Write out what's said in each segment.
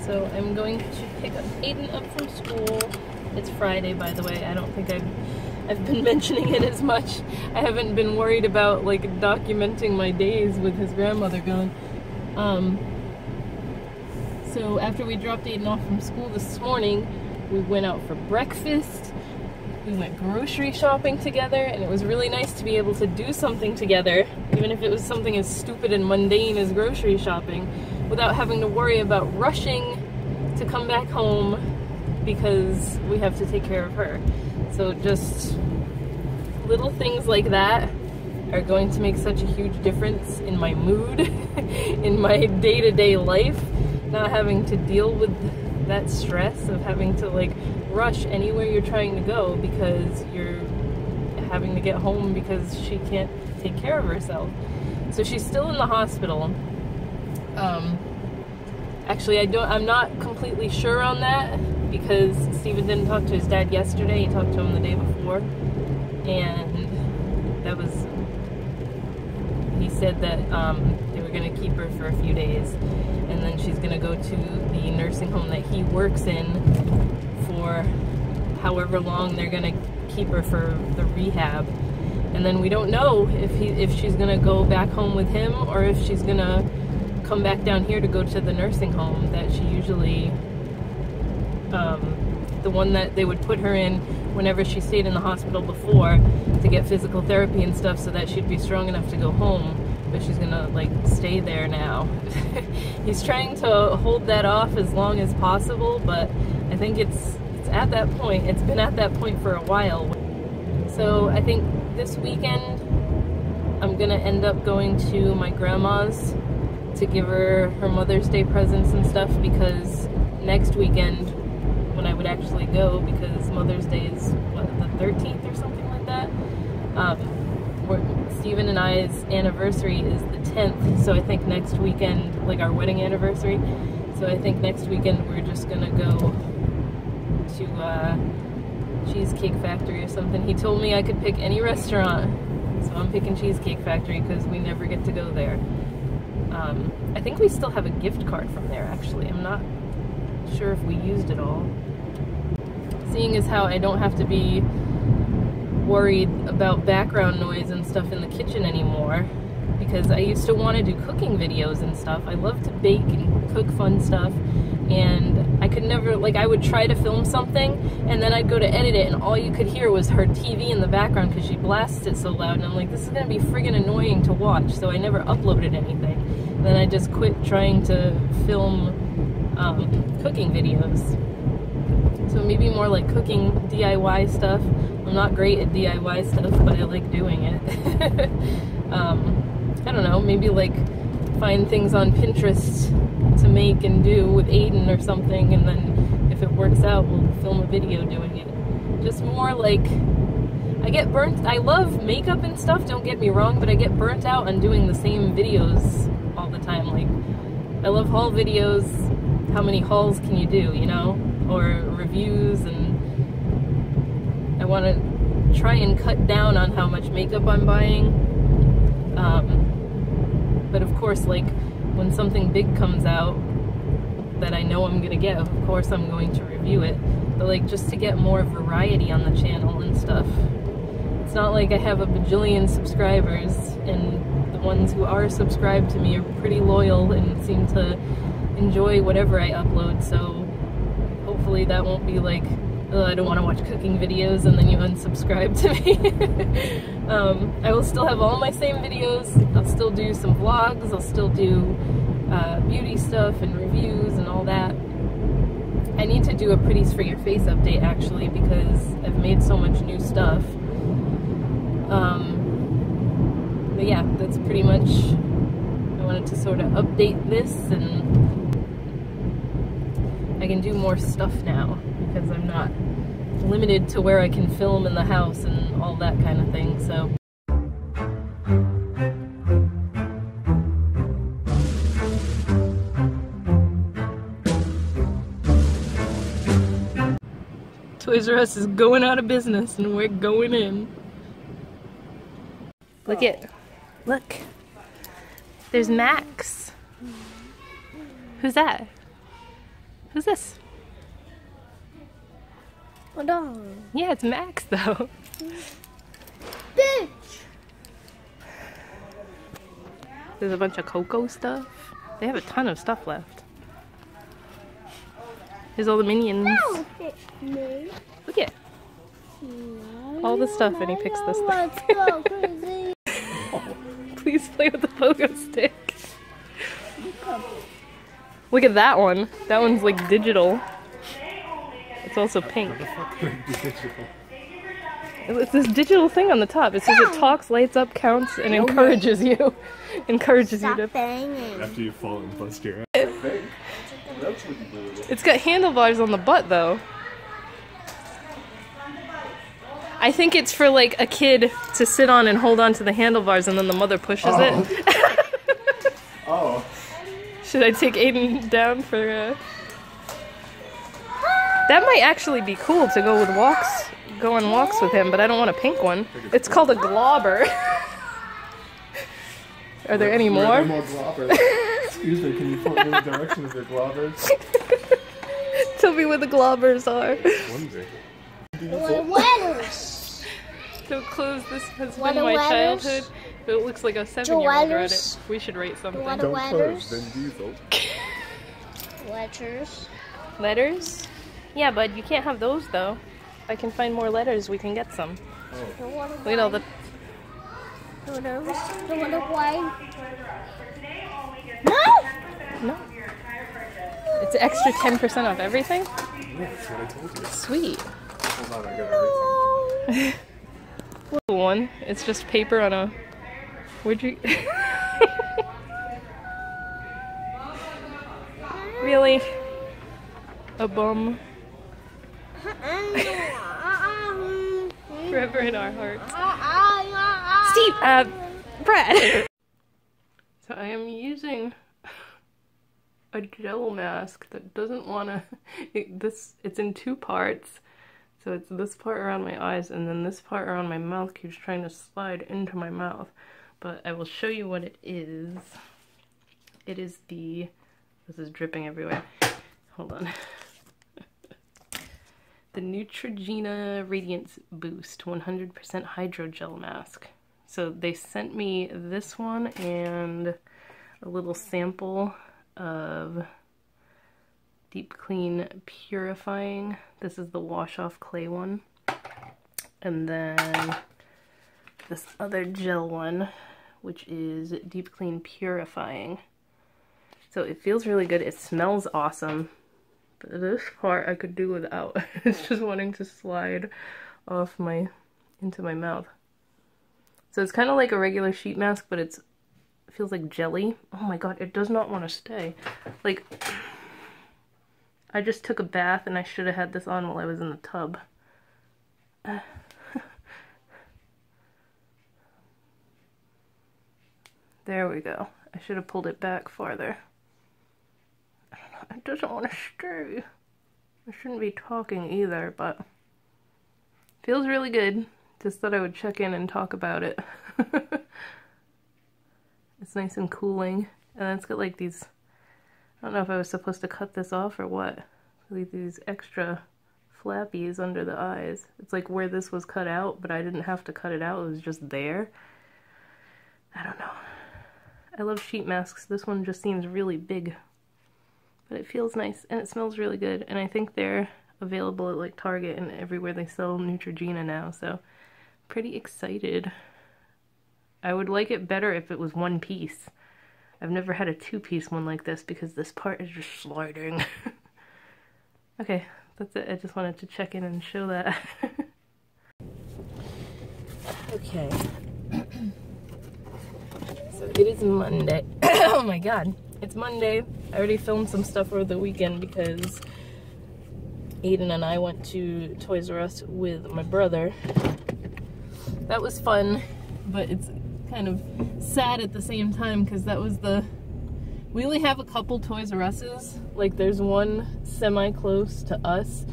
So I'm going to pick up Aiden up from school. It's Friday, by the way. I don't think I've been mentioning it as much. I haven't been worried about like documenting my days with his grandmother gone. So after we dropped Aiden off from school this morning, we went out for breakfast. We went grocery shopping together, and it was really nice to be able to do something together, even if it was something as stupid and mundane as grocery shopping, without having to worry about rushing to come back home because we have to take care of her. So just little things like that are going to make such a huge difference in my mood, in my day-to-day life, not having to deal with that stress of having to like rush anywhere you're trying to go because you're having to get home because she can't take care of herself. So she's still in the hospital. Actually, I'm not completely sure on that because Steven didn't talk to his dad yesterday. He talked to him the day before, and that was, he said that they were going to keep her for a few days, and then she's going to go to the nursing home that he works in for however long they're going to keep her for the rehab. And then we don't know if she's going to go back home with him or if she's going to come back down here to go to the nursing home that she usually, the one that they would put her in whenever she stayed in the hospital before to get physical therapy and stuff so that she'd be strong enough to go home. But she's gonna like stay there now. He's trying to hold that off as long as possible, but I think it's at that point. It's been at that point for a while. So I think this weekend I'm gonna end up going to my grandma's to give her her Mother's Day presents and stuff, because next weekend when I would actually go, because Mother's Day is what, the 13th or something like that. Steven and I's anniversary is the 10th, so I think next weekend, like our wedding anniversary, so I think next weekend we're just gonna go to Cheesecake Factory or something. He told me I could pick any restaurant, so I'm picking Cheesecake Factory because we never get to go there. I think we still have a gift card from there, actually. I'm not sure if we used it all. Seeing as how I don't have to be worried about background noise and stuff in the kitchen anymore, because I used to want to do cooking videos and stuff. I love to bake and cook fun stuff, and I could never, like, I would try to film something and then I'd go to edit it and all you could hear was her TV in the background because she blasts it so loud, and I'm like, this is gonna be friggin' annoying to watch, so I never uploaded anything. And then I just quit trying to film cooking videos. So maybe more like cooking DIY stuff. I'm not great at DIY stuff, but I like doing it. I don't know, maybe like find things on Pinterest to make and do with Aiden or something, and then if it works out, we'll film a video doing it. Just more like, I get burnt, I love makeup and stuff, don't get me wrong, but I get burnt out on doing the same videos all the time. Like, I love haul videos. How many hauls can you do, you know? Or reviews, and I want to try and cut down on how much makeup I'm buying. But of course, like, when something big comes out that I know I'm gonna get, of course I'm going to review it. But like, just to get more variety on the channel and stuff. It's not like I have a bajillion subscribers, and the ones who are subscribed to me are pretty loyal and seem to enjoy whatever I upload, so hopefully that won't be like, oh, I don't want to watch cooking videos and then you unsubscribe to me. I will still have all my same videos. I'll still do some vlogs, I'll still do beauty stuff and reviews and all that. I need to do a Pretties for Your Face update, actually, because I've made so much new stuff. But yeah, that's pretty much, I wanted to sort of update this, and I can do more stuff now because I'm not limited to where I can film in the house and all that kind of thing, so. Toys R Us is going out of business and we're going in. Look. There's Max. Who's that? Who's this? Hold on. Yeah, it's Max though. Bitch! There's a bunch of Coco stuff. They have a ton of stuff left. Here's all the minions. No, it's me. Look at all the stuff, and he picks this thing. Let's go crazy. Please play with the pogo stick. Look at that one. That one's like digital. It's also pink. It's this digital thing on the top. It says it talks, lights up, counts, and encourages you. Encourages you to. Banging. After you fall and bust your ass. It's got handlebars on the butt though. I think it's for like a kid to sit on and hold on to the handlebars, and then the mother pushes it. Oh. Should I take Aiden down for That might actually be cool to go with walks, go on walks with him, but I don't want a pink one. It's called a globber. Are there any more? More globbers. Excuse me, can you point me in the direction of your globbers? Tell me where the globbers are. Wondering. Letters. So close, this has What been are my letters? childhood. But it looks like a 7-year-old wrote letters? it. We should write something. What Don't letters? close, Vin Diesel. Letters. Letters? Yeah, bud, you can't have those though. If I can find more letters, we can get some. Look at all the... Letters. The letter Y. No! No. It's extra 10% off everything? Yeah, that's what I told you. Sweet. Hold on, I got everything. One. It's just paper on a... Where'd you... Really? A bum. Forever in our hearts. Steve! Brad! So I am using a gel mask that doesn't want to... It's in 2 parts. So it's this part around my eyes, and then this part around my mouth keeps trying to slide into my mouth. But I will show you what it is. It is the... This is dripping everywhere. Hold on. The Neutrogena Radiance Boost 100% Hydrogel Mask. So they sent me this one and a little sample of Deep Clean Purifying. This is the Wash Off Clay one. And then this other gel one, which is Deep Clean Purifying. So it feels really good. It smells awesome. But this part I could do without. It's just wanting to slide off into my mouth. So it's kind of like a regular sheet mask, but it feels like jelly. Oh my god, it does not want to stay. Like, I just took a bath and I should have had this on while I was in the tub. There we go. I should have pulled it back farther. I don't know, it doesn't want to stay. I shouldn't be talking either, but feels really good. Just thought I would check in and talk about it. It's nice and cooling. And then it's got like these, I don't know if I was supposed to cut this off or what. Like these extra flappies under the eyes. It's like where this was cut out, but I didn't have to cut it out. It was just there. I don't know. I love sheet masks. This one just seems really big. But it feels nice and it smells really good. And I think they're available at like Target and everywhere they sell Neutrogena now. So pretty excited. I would like it better if it was one piece. I've never had a 2-piece one like this because this part is just sliding. Okay, that's it. I just wanted to check in and show that. Okay. So it is Monday. Oh my god. It's Monday. I already filmed some stuff over the weekend because Aiden and I went to Toys R Us with my brother. That was fun, but it's kind of sad at the same time because that was we only have a couple Toys R Us's. Like there's one semi-close to us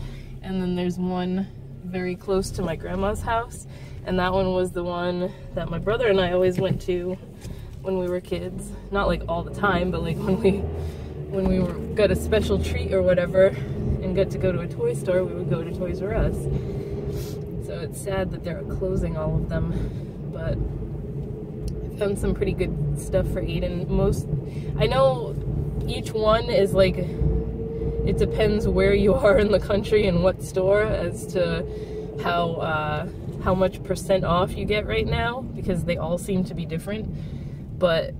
and then there's one very close to my grandma's house, and that one was the one that my brother and I always went to when we were kids. Not like all the time, but like when we when we got a special treat or whatever and got to go to a toy store, we would go to Toys R Us. So it's sad that they're closing all of them, but I found some pretty good stuff for Aiden. I know each one is like, it depends where you are in the country and what store as to how much % off you get right now, because they all seem to be different. But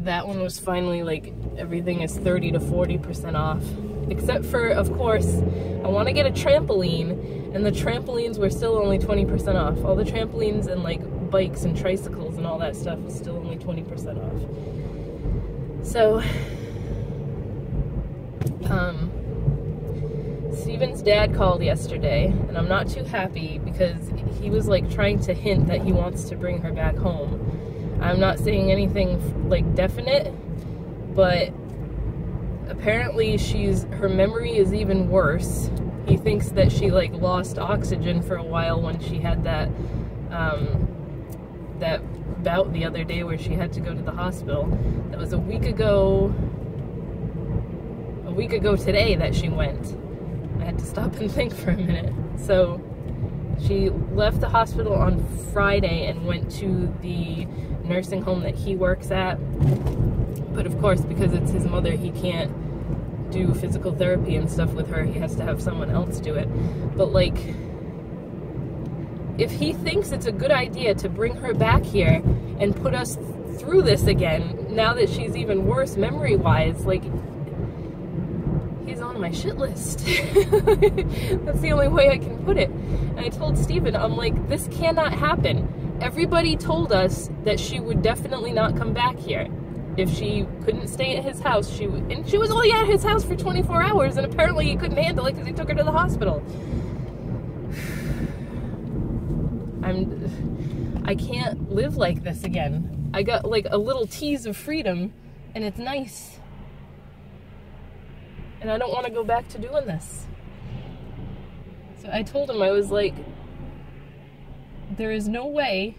that one was finally like, everything is 30 to 40% off. Except for, of course, I want to get a trampoline, and the trampolines were still only 20% off. All the trampolines and like bikes and tricycles and all that stuff is still only 20% off. So, Steven's dad called yesterday, and I'm not too happy because he was like trying to hint that he wants to bring her back home. I'm not saying anything like definite, but apparently her memory is even worse. He thinks that she like lost oxygen for a while when she had that that bout the other day where she had to go to the hospital. That was a week ago today that she went. I had to stop and think for a minute. So she left the hospital on Friday and went to the nursing home that he works at. But of course, because it's his mother, he can't do physical therapy and stuff with her. He has to have someone else do it. But like, if he thinks it's a good idea to bring her back here and put us through this again, now that she's even worse memory-wise, like, he's on my shit list. That's the only way I can put it. And I told Steven, I'm like, this cannot happen. Everybody told us that she would definitely not come back here. If she couldn't stay at his house, and she was only at his house for 24 hours, and apparently he couldn't handle it because he took her to the hospital. I can't live like this again. I got like a little tease of freedom, and it's nice. And I don't want to go back to doing this. So I told him, I was like, there is no way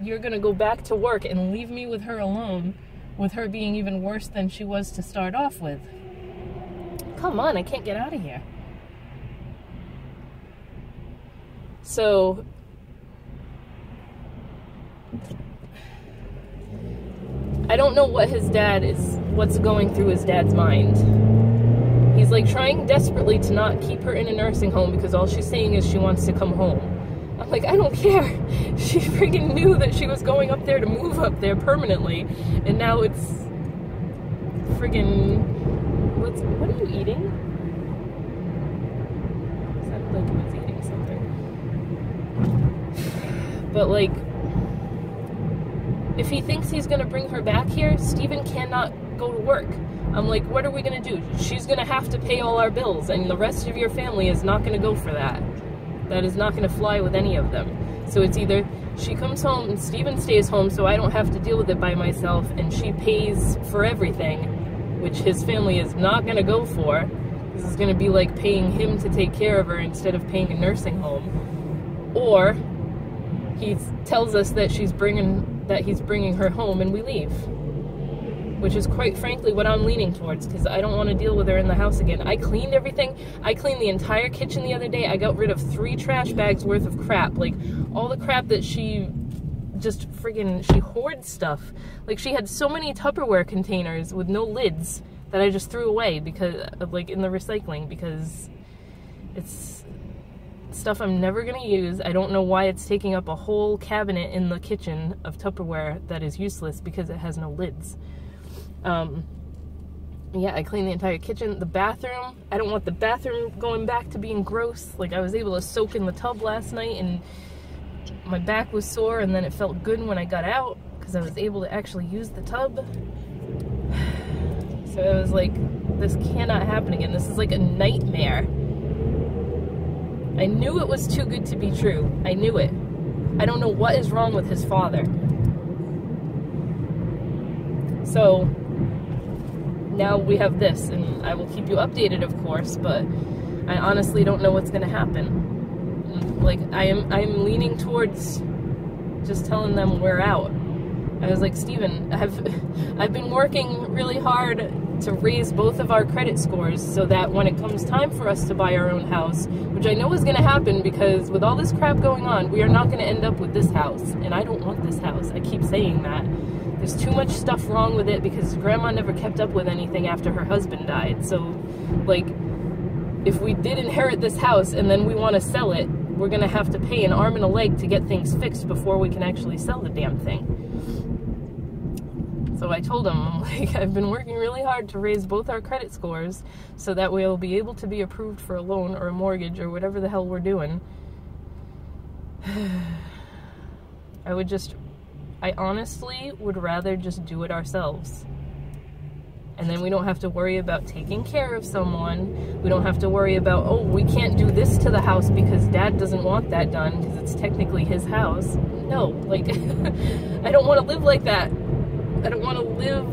you're gonna go back to work and leave me with her alone, with her being even worse than she was to start off with. Come on, I can't get out of here. So, I don't know what's going through his dad's mind. He's like trying desperately to not keep her in a nursing home because all she's saying is she wants to come home. I'm like, I don't care. She freaking knew that she was going up there to move up there permanently, and now it's friggin', what are you eating? It sounded like he was eating something. But like, if he thinks he's gonna bring her back here, Steven cannot go to work. I'm like, what are we gonna do? She's gonna have to pay all our bills, and the rest of your family is not gonna go for that. That is not going to fly with any of them. So it's either she comes home and Steven stays home so I don't have to deal with it by myself, and she pays for everything, which his family is not going to go for. This is going to be like paying him to take care of her instead of paying a nursing home. Or he tells us that he's bringing her home and we leave. Which is quite frankly what I'm leaning towards, because I don't want to deal with her in the house again. I cleaned everything. I cleaned the entire kitchen the other day. I got rid of 3 trash bags worth of crap. Like, all the crap that she just she hoards stuff. Like, she had so many Tupperware containers with no lids that I just threw away because, like, in the recycling, because it's stuff I'm never going to use. I don't know why it's taking up a whole cabinet in the kitchen of Tupperware that is useless because it has no lids. Yeah, I cleaned the entire kitchen. The bathroom, I don't want the bathroom going back to being gross. Like, I was able to soak in the tub last night and my back was sore, and then it felt good when I got out because I was able to actually use the tub. So I was like, this cannot happen again. This is like a nightmare. I knew it was too good to be true. I knew it. I don't know what is wrong with his father. So now we have this, and I will keep you updated, of course, but I honestly don't know what's going to happen. Like, I'm leaning towards just telling them we're out. I was like, Steven, I've been working really hard to raise both of our credit scores so that when it comes time for us to buy our own house, which I know is going to happen because with all this crap going on, we are not going to end up with this house. And I don't want this house. I keep saying that. There's too much stuff wrong with it because Grandma never kept up with anything after her husband died. So, like, if we did inherit this house and then we want to sell it, we're going to have to pay an arm and a leg to get things fixed before we can actually sell the damn thing. So I told him, I'm like, I've been working really hard to raise both our credit scores so that we'll be able to be approved for a loan or a mortgage or whatever the hell we're doing. I honestly would rather just do it ourselves. And then we don't have to worry about taking care of someone. We don't have to worry about, oh, we can't do this to the house because Dad doesn't want that done because it's technically his house. No, like, I don't want to live like that. I don't want to live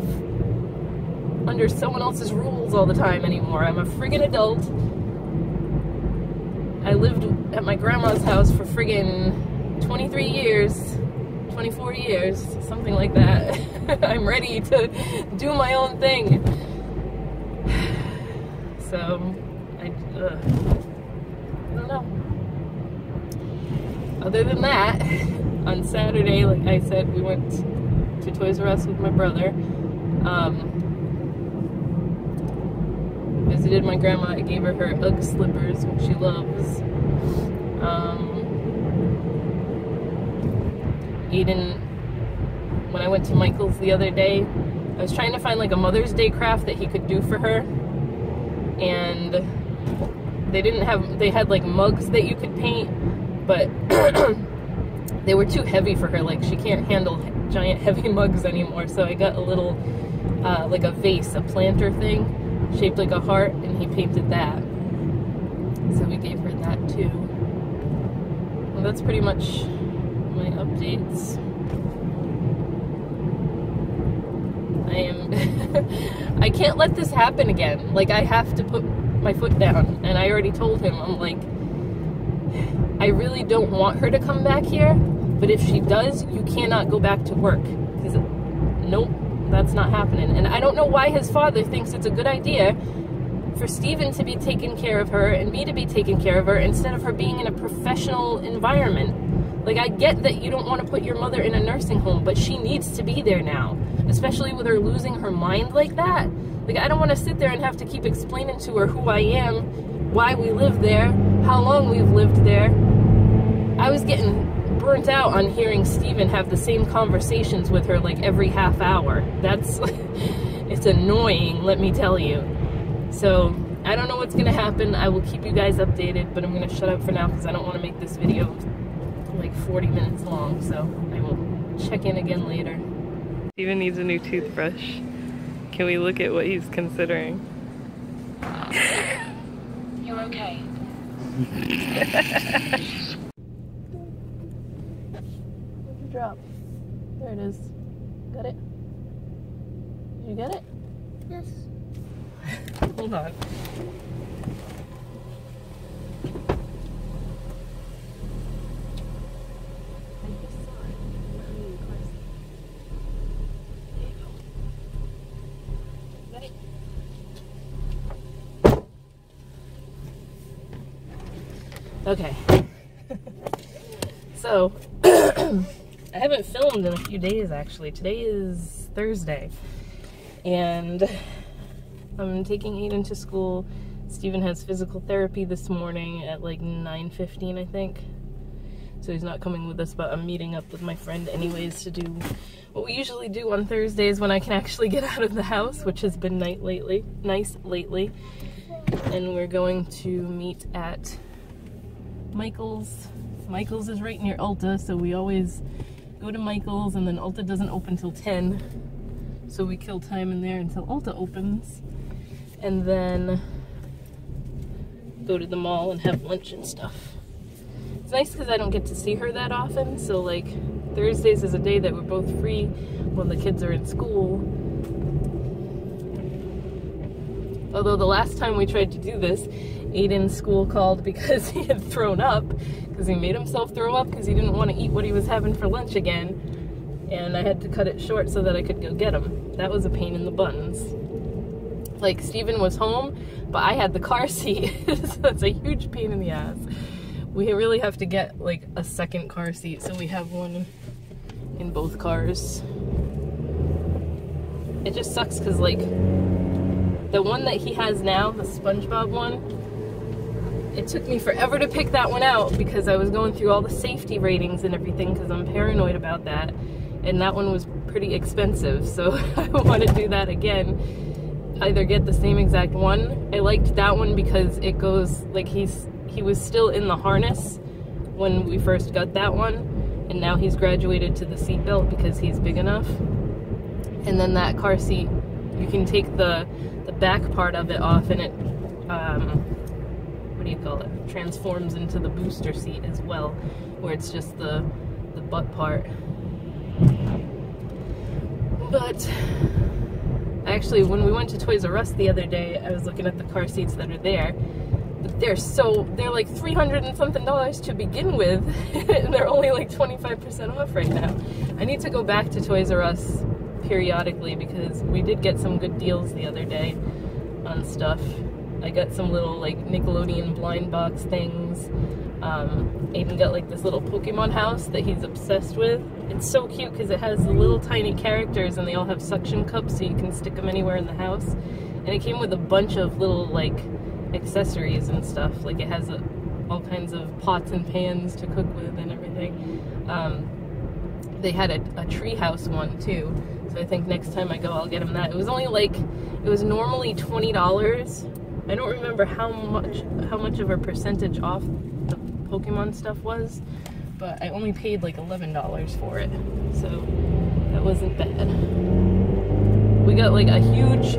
under someone else's rules all the time anymore. I'm a friggin' adult. I lived at my grandma's house for friggin' 23 years. 24 years, something like that. I'm ready to do my own thing. So, I don't know. Other than that, on Saturday, like I said, we went to Toys R Us with my brother. Visited my grandma. I gave her Ugg slippers, which she loves. Aiden, when I went to Michael's the other day, I was trying to find like a Mother's Day craft that he could do for her, and they had like mugs that you could paint, but they were too heavy for her. Like, she can't handle giant heavy mugs anymore, so I got a little like a vase, a planter thing shaped like a heart, and he painted that, so we gave her that too. Well, that's pretty much my updates. I can't let this happen again. Like, I have to put my foot down, and I already told him, I'm like, I really don't want her to come back here, but if she does, you cannot go back to work, because nope, that's not happening. And I don't know why his father thinks it's a good idea for Steven to be taking care of her and me to be taking care of her instead of her being in a professional environment. Like, I get that you don't want to put your mother in a nursing home, but she needs to be there now, especially with her losing her mind like that. Like, I don't want to sit there and have to keep explaining to her who I am, why we live there, how long we've lived there. I was getting burnt out on hearing Steven have the same conversations with her like every half hour. That's, it's annoying, let me tell you. So, I don't know what's going to happen. I will keep you guys updated, but I'm going to shut up for now because I don't want to make this video like 40 minutes long, so I will check in again later. Steven needs a new toothbrush. Can we look at what he's considering? You're okay. Where'd you drop? There it is. Got it? Did you get it? Yes. Hold on. Okay. So, I haven't filmed in a few days actually. Today is Thursday. And I'm taking Aiden to school. Steven has physical therapy this morning at like 9:15, I think. So he's not coming with us, but I'm meeting up with my friend anyways to do what we usually do on Thursdays when I can actually get out of the house, which has been nice lately. And we're going to meet at Michael's. Michael's is right near Ulta, so we always go to Michael's, and then Ulta doesn't open till 10. So we kill time in there until Ulta opens, and then go to the mall and have lunch and stuff. It's nice because I don't get to see her that often, so like Thursdays is a day that we're both free when the kids are in school. Although the last time we tried to do this, Aiden's school called because he had thrown up, because he made himself throw up because he didn't want to eat what he was having for lunch again. and I had to cut it short so that I could go get them. That was a pain in the buns. Like, Steven was home, but I had the car seat, so it's a huge pain in the ass. We really have to get, like, a second car seat, so we have one in both cars. It just sucks because, like, the one that he has now, the SpongeBob one, it took me forever to pick that one out because I was going through all the safety ratings and everything because I'm paranoid about that. And that one was pretty expensive, so I want to do that again. Either get the same exact one. I liked that one because it goes, like, he was still in the harness when we first got that one, and now he's graduated to the seatbelt because he's big enough. And then that car seat, you can take the back part of it off, and it, what do you call it, transforms into the booster seat as well, where it's just the butt part. But actually, when we went to Toys R Us the other day, I was looking at the car seats that are there. They're like $300 and something to begin with, and they're only like 25% off right now. I need to go back to Toys R Us periodically because we did get some good deals the other day on stuff. I got some little like Nickelodeon blind box things. I even got like this little Pokemon house that he's obsessed with. It's so cute because it has the little tiny characters and they all have suction cups so you can stick them anywhere in the house. And it came with a bunch of little like accessories and stuff. Like it has all kinds of pots and pans to cook with and everything. They had a treehouse one too. So I think next time I go I'll get him that. It was only like, it was normally $20. I don't remember how much of a percentage off the Pokemon stuff was, but I only paid like $11 for it, so that wasn't bad. We got like a huge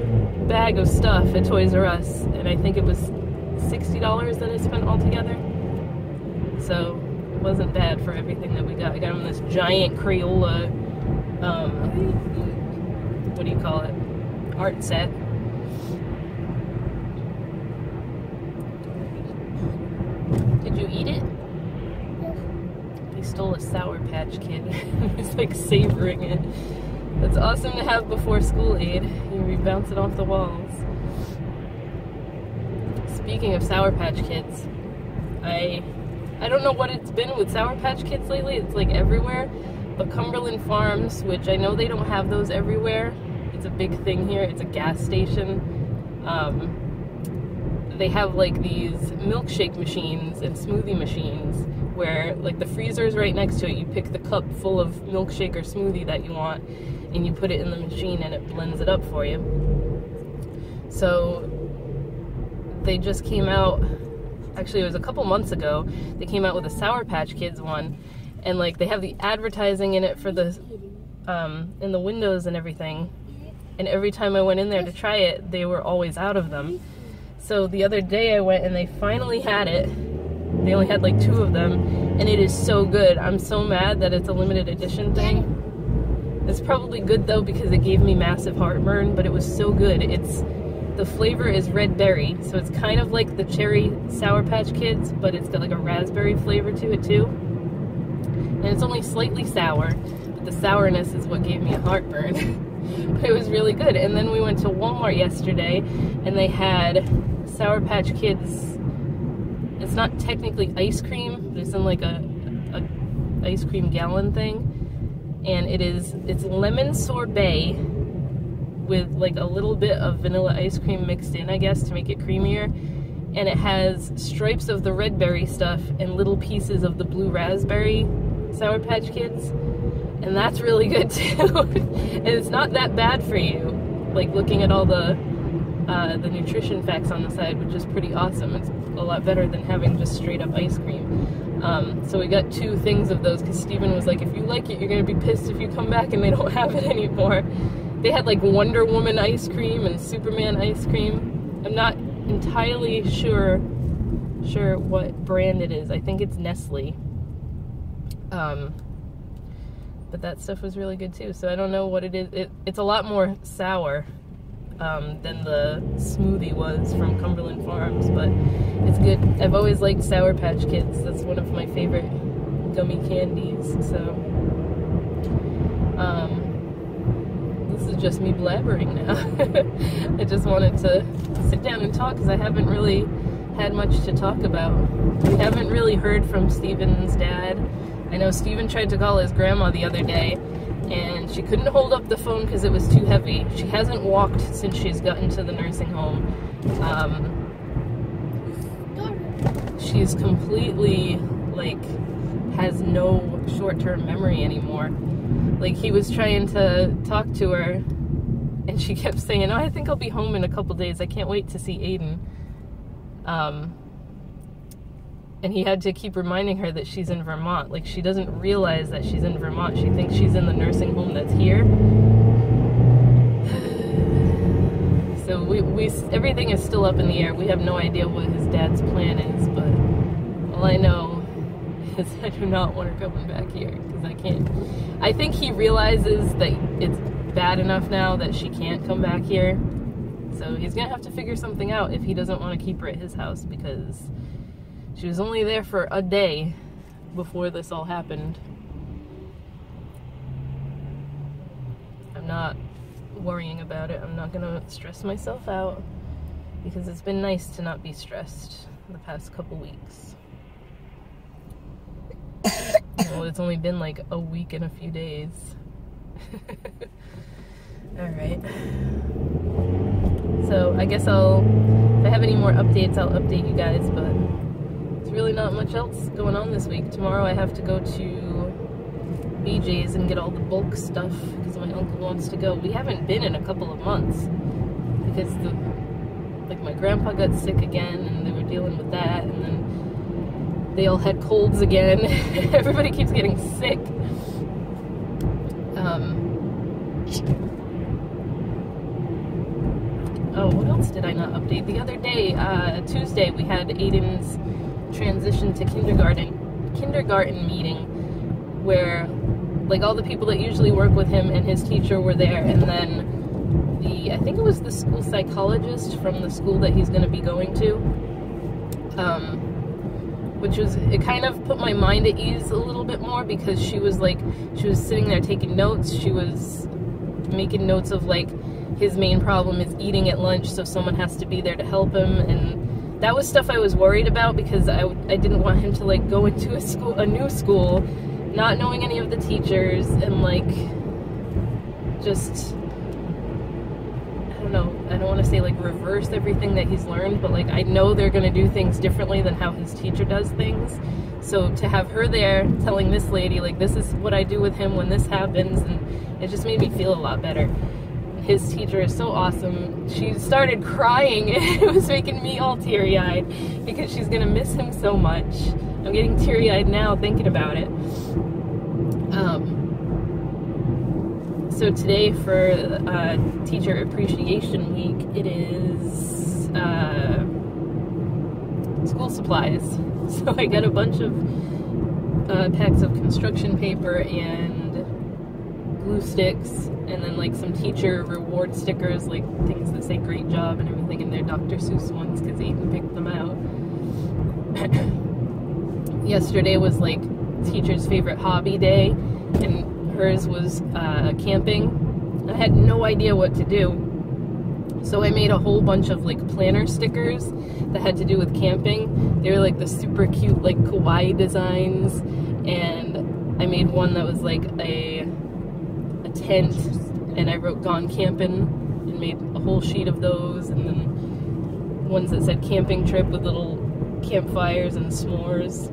bag of stuff at Toys R Us, and I think it was $60 that I spent altogether, so it wasn't bad for everything that we got. I got him this giant Crayola, what do you call it, art set. Did you eat it? He stole a Sour Patch Kid. He's like savoring it. That's awesome to have before school aid. You bounce it off the walls. Speaking of Sour Patch Kids, I don't know what it's been with Sour Patch Kids lately. It's like everywhere. But Cumberland Farms, which I know they don't have those everywhere. It's a big thing here. It's a gas station. They have like these milkshake machines and smoothie machines where like the freezer's right next to it. You pick the cup full of milkshake or smoothie that you want and you put it in the machine and it blends it up for you. So they just came out, actually it was a couple months ago, they came out with a Sour Patch Kids one, and like they have the advertising in it for the in the windows and everything, and every time I went in there to try it they were always out of them. So the other day I went and they finally had it. They only had like 2 of them, and it is so good. I'm so mad that it's a limited edition thing. It's probably good though because it gave me massive heartburn, but it was so good. The flavor is red berry, so it's kind of like the cherry Sour Patch Kids, but it's got like a raspberry flavor to it too. And it's only slightly sour, but the sourness is what gave me a heartburn. But it was really good. And then we went to Walmart yesterday and they had Sour Patch Kids. It's not technically ice cream, but it's in like a ice cream gallon thing, and it's lemon sorbet with like a little bit of vanilla ice cream mixed in, I guess, to make it creamier, and it has stripes of the red berry stuff and little pieces of the blue raspberry Sour Patch Kids, and that's really good too. And it's not that bad for you, like looking at all the nutrition facts on the side, which is pretty awesome. It's a lot better than having just straight up ice cream. So we got 2 things of those because Steven was like, if you like it, you're gonna be pissed if you come back and they don't have it anymore. They had like Wonder Woman ice cream and Superman ice cream. I'm not entirely sure what brand it is. I think it's Nestle. But that stuff was really good too. So I don't know what it is. It's a lot more sour than the smoothie was from Cumberland Farms, but it's good. I've always liked Sour Patch Kids. That's one of my favorite gummy candies. So This is just me blabbering now. I just wanted to sit down and talk because I haven't really had much to talk about. We haven't really heard from Steven's dad. I know Steven tried to call his grandma the other day, and she couldn't hold up the phone because it was too heavy. She hasn't walked since she's gotten to the nursing home. She's completely, like, has no short-term memory anymore. Like, he was trying to talk to her, and she kept saying, oh, I think I'll be home in a couple days. I can't wait to see Aiden. And he had to keep reminding her that she's in Vermont. Like, she doesn't realize that she's in Vermont. She thinks she's in the nursing home that's here. So everything is still up in the air. We have no idea what his dad's plan is, but all I know is I do not want her coming back here, because I can't. I think he realizes that it's bad enough now that she can't come back here. So he's gonna have to figure something out if he doesn't want to keep her at his house, because she was only there for a day before this all happened. I'm not worrying about it. I'm not gonna stress myself out, because it's been nice to not be stressed the past couple weeks. Well, it's only been like a week and a few days. Alright. So I guess if I have any more updates, I'll update you guys, but there's really not much else going on this week. Tomorrow I have to go to BJ's and get all the bulk stuff because my uncle wants to go. We haven't been in a couple of months because my grandpa got sick again, and they were dealing with that, and then they all had colds again. Everybody keeps getting sick. Oh, what else did I not update? The other day, Tuesday, we had Aiden's transition to kindergarten meeting, where like all the people that usually work with him and his teacher were there, and then I think it was the school psychologist from the school that he's going to be going to, it kind of put my mind at ease a little bit more, because she was sitting there taking notes. She was making notes of like his main problem is eating at lunch, so someone has to be there to help him, and that was stuff I was worried about, because I didn't want him to like go into a new school, not knowing any of the teachers, and like just, I don't know, I don't want to say like reverse everything that he's learned, but like I know they're going to do things differently than how his teacher does things. So to have her there telling this lady like, this is what I do with him when this happens, and it just made me feel a lot better. His teacher is so awesome. She started crying, and it was making me all teary-eyed, because she's gonna miss him so much. I'm getting teary-eyed now thinking about it. So today for Teacher Appreciation Week, it is school supplies. So I got a bunch of packs of construction paper and glue sticks, and then like some teacher reward stickers, like things that say great job and everything, and they're Dr. Seuss ones because Aiden picked them out. Yesterday was like teacher's favorite hobby day, and hers was camping. I had no idea what to do, so I made a whole bunch of like planner stickers that had to do with camping. They were like the super cute like kawaii designs, and I made one that was like a tent, and I wrote "Gone Camping" and made a whole sheet of those, and then ones that said "Camping Trip" with little campfires and s'mores.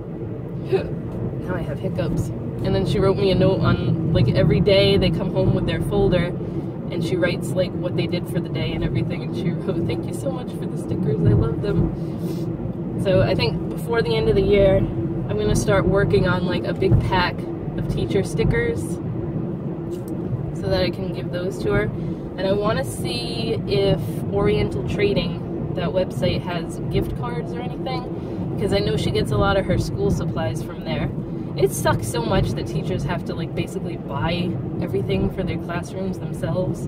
Now I have hiccups. And then she wrote me a note on like every day they come home with their folder, and she writes like what they did for the day and everything, and she wrote, "Thank you so much for the stickers, I love them." So I think before the end of the year I'm gonna start working on like a big pack of teacher stickers so that I can give those to her. And I want to see if Oriental Trading, that website, has gift cards or anything, because I know she gets a lot of her school supplies from there. It sucks so much that teachers have to like basically buy everything for their classrooms themselves.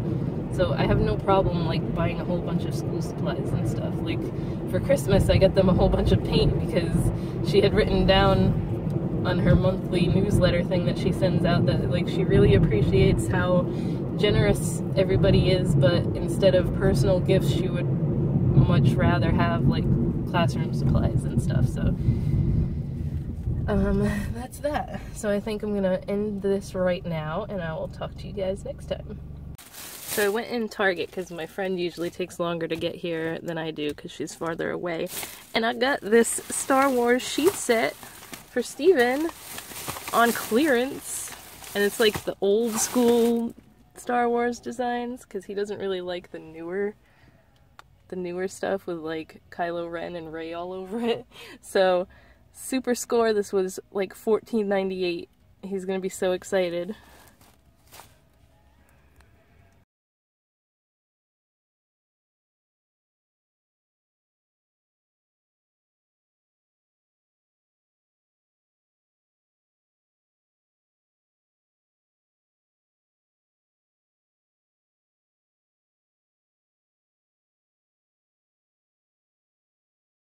So I have no problem like buying a whole bunch of school supplies and stuff. Like for Christmas I got them a whole bunch of paint, because she had written down on her monthly newsletter thing that she sends out, that like she really appreciates how generous everybody is, but instead of personal gifts she would much rather have like classroom supplies and stuff. So that's that. So I think I'm gonna end this right now, and I will talk to you guys next time. So I went in Target because my friend usually takes longer to get here than I do because she's farther away, and I got this Star Wars sheet set for Steven on clearance, and it's like the old school Star Wars designs because he doesn't really like the newer stuff with like Kylo Ren and Rey all over it. So super score, this was like $14.98. He's gonna be so excited.